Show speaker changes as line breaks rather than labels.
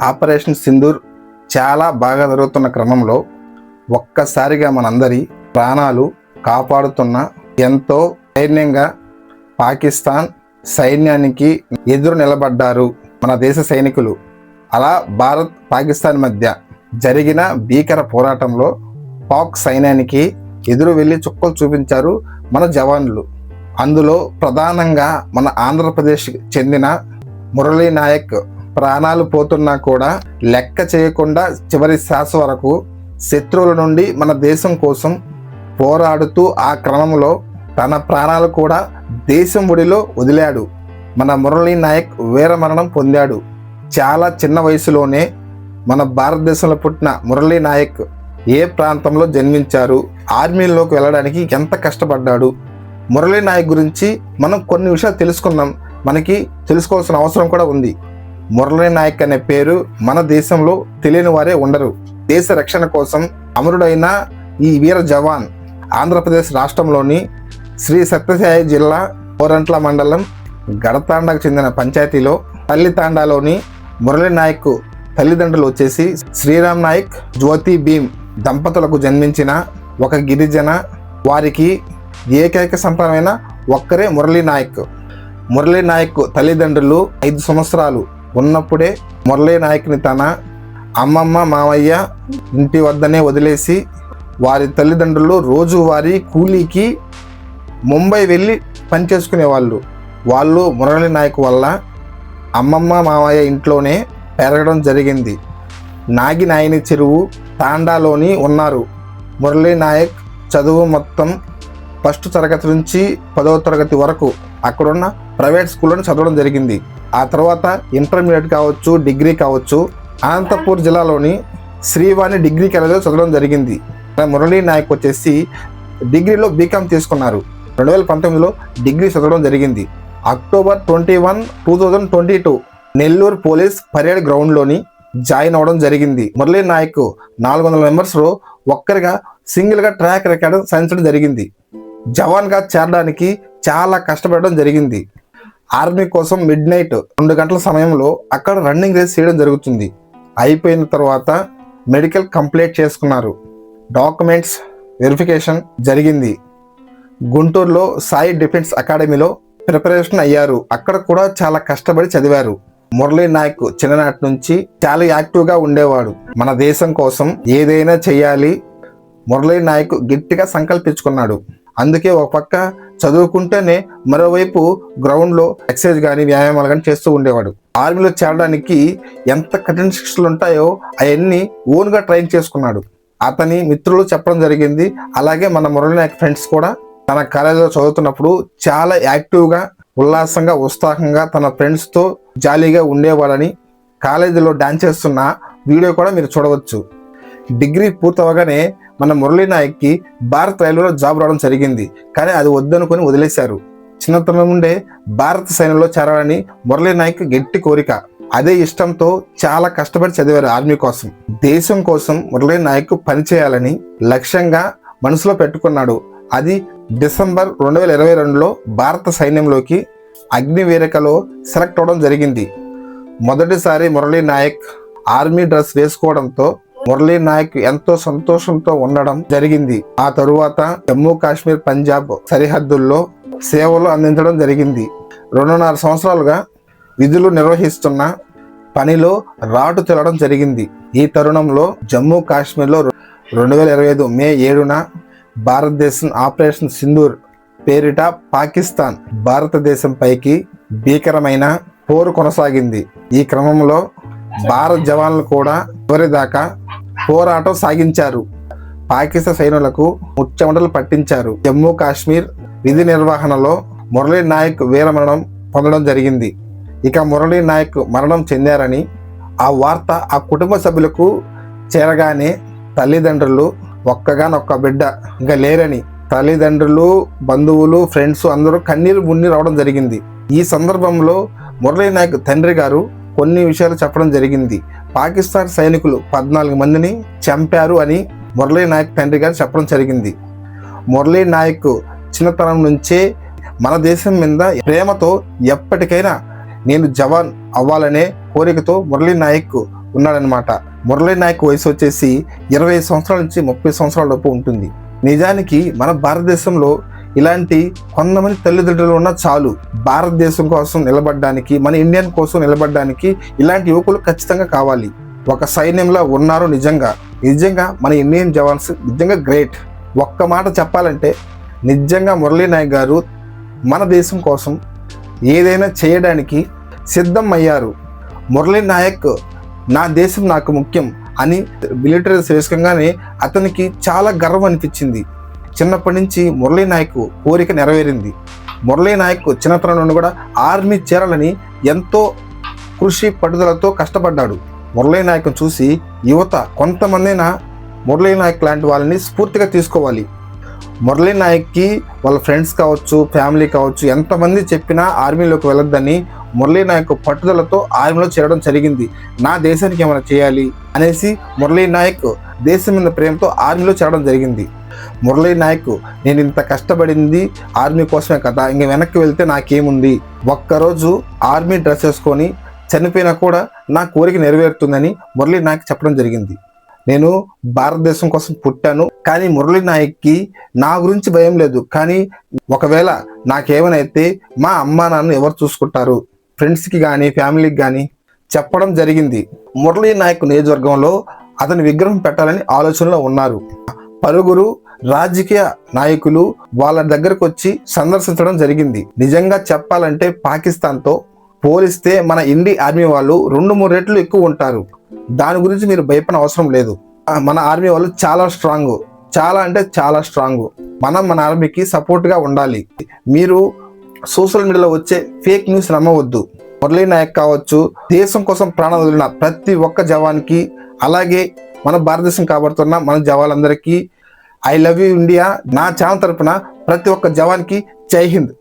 Operation Sindoor చాలా బాగా జరుగుతున్న క్రమంలో ఒక్కసారిగా మనందరి ప్రాణాలు కాపాడుతున్న ఎంతో ధైర్యంగా పాకిస్తాన్ సైన్యానికి ఎదురు నిలబడ్డారు మన దేశ సైనికులు. అలా భారత్ పాకిస్తాన్ మధ్య జరిగిన భీకర పోరాటంలో పాక్ సైన్యానికి ఎదురు వెళ్ళి చుక్కలు చూపించారు మన జవాన్లు. అందులో ప్రధానంగా మన ఆంధ్రప్రదేశ్ చెందిన మురళీ నాయక్ ప్రాణాలు పోతున్నా కూడా లెక్క చేయకుండా చివరి శ్వాస వరకు శత్రువుల నుండి మన దేశం కోసం పోరాడుతూ ఆ క్రమంలో తన ప్రాణాలు కూడా దేశం ఒడిలో వదిలాడు. మన మురళీ నాయక్ వీరమరణం పొందాడు. చాలా చిన్న వయసులోనే మన భారతదేశంలో పుట్టిన మురళీ నాయక్ ఏ ప్రాంతంలో జన్మించారు, ఆర్మీలోకి వెళ్ళడానికి ఎంత కష్టపడ్డాడు, మురళీ నాయక్ గురించి మనం కొన్ని విషయాలు తెలుసుకుందాం. మనకి తెలుసుకోవాల్సిన అవసరం కూడా ఉంది. మురళీ నాయక్ అనే పేరు మన దేశంలో తెలియని వారే ఉండరు. దేశ రక్షణ కోసం అమరుడైన ఈ వీర జవాన్ ఆంధ్రప్రదేశ్ రాష్ట్రంలోని శ్రీ సత్యసాయి జిల్లా కోరంట్ల మండలం గడతాండకు చెందిన పంచాయతీలో తల్లితాండాలోని మురళీ నాయక్ తల్లిదండ్రులు వచ్చేసి శ్రీరామ్ నాయక్, జ్యోతి భీమ్ దంపతులకు జన్మించిన ఒక గిరిజన. వారికి ఏకైక సంతానమైన ఒక్కరే మురళీ నాయక్. మురళీ నాయక్ తల్లిదండ్రులు 5 సంవత్సరాలు ఉన్నప్పుడే మురళీ నాయక్ని తన అమ్మమ్మ మామయ్య ఇంటి వద్దనే వదిలేసి వారి తల్లిదండ్రులు రోజువారీ కూలీకి ముంబై వెళ్ళి పనిచేసుకునేవాళ్ళు. వాళ్ళు మురళీ నాయక్ వల్ల అమ్మమ్మ మామయ్య ఇంట్లోనే పెరగడం జరిగింది. నాగినాయని చెరువు తాండాలోని ఉన్నారు. మురళీ నాయక్ చదువు మొత్తం 1st తరగతి నుంచి 10వ తరగతి వరకు అక్కడున్న ప్రైవేట్ స్కూల్లోనే చదవడం జరిగింది. ఆ తర్వాత ఇంటర్మీడియట్ కావచ్చు, డిగ్రీ కావచ్చు అనంతపూర్ జిల్లాలోని శ్రీవాణి డిగ్రీ కాలేజీలో చదవడం జరిగింది. మురళీ నాయక్ వచ్చేసి డిగ్రీలో బీకామ్ తీసుకున్నారు. 2019లో డిగ్రీ చదవడం జరిగింది. అక్టోబర్ 21, 2022 నెల్లూరు పోలీస్ పరేడ్ గ్రౌండ్లోని జాయిన్ అవ్వడం జరిగింది. మురళీ నాయక్ 400 మెంబర్స్లో ఒక్కరిగా సింగిల్గా ట్రాక్ రికార్డు సాధించడం జరిగింది. జవాన్గా చేరడానికి చాలా కష్టపడడం జరిగింది. ఆర్మీ కోసం మిడ్ నైట్ 2 గంటల సమయంలో అక్కడ రన్నింగ్ రేస్ చేయడం జరుగుతుంది. అయిపోయిన తర్వాత మెడికల్ కంప్లీట్ చేసుకున్నారు. డాక్యుమెంట్స్ వెరిఫికేషన్ జరిగింది. గుంటూరులో సాయి డిఫెన్స్ అకాడమీలో ప్రిపరేషన్ అయ్యారు. అక్కడ కూడా చాలా కష్టపడి చదివారు. మురళీ నాయక్ చిన్ననాటి నుంచి చాలా యాక్టివ్గా ఉండేవాడు. మన దేశం కోసం ఏదైనా చేయాలి మురళీ నాయక్ గట్టిగా సంకల్పించుకున్నాడు. అందుకే ఒక పక్క చదువుకుంటేనే మరోవైపు గ్రౌండ్లో ఎక్సర్సైజ్ కానీ వ్యాయామాలు కానీ చేస్తూ ఉండేవాడు. ఆర్మీలో చేరడానికి ఎంత కఠిన శిక్షలు ఉంటాయో అవన్నీ ఓన్గా ట్రైన్ చేసుకున్నాడు. అతని మిత్రులు చెప్పడం జరిగింది. అలాగే మన మురళీ నాయక్ ఫ్రెండ్స్ కూడా తన కాలేజీలో చదువుతున్నప్పుడు చాలా యాక్టివ్గా, ఉల్లాసంగా, ఉత్సాహంగా తన ఫ్రెండ్స్తో జాలీగా ఉండేవాడని కాలేజీలో డాన్స్ చేస్తున్న వీడియో కూడా మీరు చూడవచ్చు. డిగ్రీ పూర్తవగానే మన మురళీ నాయక్కి భారత్ రైల్వేలో జాబ్ రావడం జరిగింది. కానీ అది వద్దనుకొని వదిలేశారు. చిన్నతనం నుండే భారత సైన్యంలో చేరాలని మురళీ నాయక్ గట్టి కోరిక. అదే ఇష్టంతో చాలా కష్టపడి చదివారు ఆర్మీ కోసం. దేశం కోసం మురళీ నాయక్ పనిచేయాలని లక్ష్యంగా మనసులో పెట్టుకున్నాడు. అది డిసెంబర్ 2022లో భారత సైన్యంలోకి అగ్నివీరికలో సెలెక్ట్ అవ్వడం జరిగింది. మొదటిసారి మురళీ నాయక్ ఆర్మీ డ్రెస్ వేసుకోవడంతో మురళీ నాయక్ ఎంతో సంతోషంతో ఉండడం జరిగింది. ఆ తరువాత జమ్మూ కాశ్మీర్, పంజాబ్ సరిహద్దుల్లో సేవలు అందించడం జరిగింది. 2.5 సంవత్సరాలుగా విధులు నిర్వహిస్తున్న పనిలో రాటు తెలడం జరిగింది. ఈ తరుణంలో జమ్మూ కాశ్మీర్లో 2025 మే 7న భారతదేశం ఆపరేషన్ సింధూర్ పేరిట పాకిస్తాన్ భారతదేశం పైకి భీకరమైన పోరు కొనసాగింది. ఈ క్రమంలో భారత జవాన్లు కూడా చివరిదాకా పోరాటం సాగించారు. పాకిస్తాన్ సైనికులకు ముచ్చెమటలు పట్టించారు. జమ్మూ కాశ్మీర్ విధి నిర్వహణలో మురళీ నాయక్ వీరమరణం పొందడం జరిగింది. ఇక మురళీ నాయక్ మరణం చెందారని ఆ వార్త ఆ కుటుంబ సభ్యులకు చేరగానే తల్లిదండ్రులు ఒక్కగానొక్క బిడ్డ ఇంకా లేరని తల్లిదండ్రులు, బంధువులు, ఫ్రెండ్స్ అందరూ కన్నీరు మున్ని రావడం జరిగింది. ఈ సందర్భంలో మురళీ నాయక్ తండ్రి గారు కొన్ని విషయాలు చెప్పడం జరిగింది. పాకిస్తాన్ సైనికులు 14 మందిని చంపారు అని మురళీ నాయక్ తండ్రి గారు చెప్పడం జరిగింది. మురళీ నాయక్ చిన్నతనం నుంచే మన దేశం మీద ప్రేమతో ఎప్పటికైనా నేను జవాన్ అవ్వాలనే కోరికతో మురళీ నాయక్ ఉన్నాడనమాట. మురళీ నాయక్ వయసు వచ్చేసి 20 సంవత్సరాల నుంచి 30 సంవత్సరాల లోపు ఉంటుంది. నిజానికి మన భారతదేశంలో ఇలాంటి కొంతమంది తల్లిదండ్రులు ఉన్న చాలు భారతదేశం కోసం నిలబడడానికి, మన ఇండియన్ కోసం నిలబడడానికి ఇలాంటి యువకులు ఖచ్చితంగా కావాలి. ఒక సైన్యంలో ఉన్నారు. నిజంగా మన ఇండియన్ జవాన్స్ నిజంగా గ్రేట్. ఒక్క మాట చెప్పాలంటే నిజంగా మురళీ నాయక్ గారు మన దేశం కోసం ఏదైనా చేయడానికి సిద్ధం అయ్యారు. మురళీ నాయక్ నా దేశం నాకు ముఖ్యం అని మిలిటరీ శ్రేష్ఠంగానే అతనికి చాలా గర్వం అనిపించింది. చిన్నప్పటి నుంచి మురళీ నాయక్ కోరిక నెరవేరింది. మురళీ నాయక్ చిన్నతనం నుండి కూడా ఆర్మీ చేరాలని ఎంతో కృషి పట్టుదలతో కష్టపడ్డాడు. మురళీ నాయక్ చూసి యువత కొంతమందిన మురళీ నాయక్ లాంటి వాళ్ళని స్ఫూర్తిగా తీసుకోవాలి. మురళీ నాయక్కి వాళ్ళ ఫ్రెండ్స్ కావచ్చు, ఫ్యామిలీ కావచ్చు, ఎంతమంది చెప్పినా ఆర్మీలోకి వెళ్ళొద్దని మురళీ నాయక్ పట్టుదలతో ఆర్మీలో చేరడం జరిగింది. నా దేశానికి ఏమైనా చేయాలి అనేసి మురళీ నాయక్ దేశం మీద ప్రేమతో ఆర్మీలో చేరడం జరిగింది. మురళీ నాయక్ నేను ఇంత కష్టపడింది ఆర్మీ కోసమే కదా, ఇంక వెనక్కి వెళ్తే నాకేముంది, ఒక్కరోజు ఆర్మీ డ్రెస్ వేసుకొని చనిపోయినా కూడా నా కోరిక నెరవేరుతుందని మురళీ నాయక్ చెప్పడం జరిగింది. నేను భారతదేశం కోసం పుట్టాను, కానీ మురళీ నాయక్కి నా గురించి భయం లేదు. కానీ ఒకవేళ నాకేమైనా అయితే మా అమ్మా నాన్న ఎవరు చూసుకుంటారు, ఫ్రెండ్స్కి కానీ ఫ్యామిలీకి కానీ చెప్పడం జరిగింది. మురళీ నాయక్ నియోజకవర్గంలో అతని విగ్రహం పెట్టాలని ఆలోచనలో ఉన్నారు. పలువురు రాజకీయ నాయకులు వాళ్ళ దగ్గరకు వచ్చి సందర్శించడం జరిగింది. నిజంగా చెప్పాలంటే పాకిస్తాన్తో పోలిస్తే మన ఇండియన్ ఆర్మీ వాళ్ళు 2-3 రెట్లు ఎక్కువ ఉంటారు. దాని గురించి మీరు భయపడిన అవసరం లేదు. మన ఆర్మీ వాళ్ళు చాలా స్ట్రాంగ్, చాలా అంటే చాలా స్ట్రాంగ్. మనం మన ఆర్మీకి సపోర్ట్గా ఉండాలి. మీరు సోషల్ మీడియాలో వచ్చే ఫేక్ న్యూస్ నమ్మవద్దు. మురళీ నాయక్ కావచ్చు, దేశం కోసం ప్రాణాలు వదిలిన ప్రతి ఒక్క జవాన్కి, అలాగే మన భారతదేశం కాబడుతున్న మన జవాన్లందరికీ ఐ లవ్ యూ ఇండియా నా ఛానల్ తరపున ప్రతి ఒక్క జవాన్కి జై హింద్.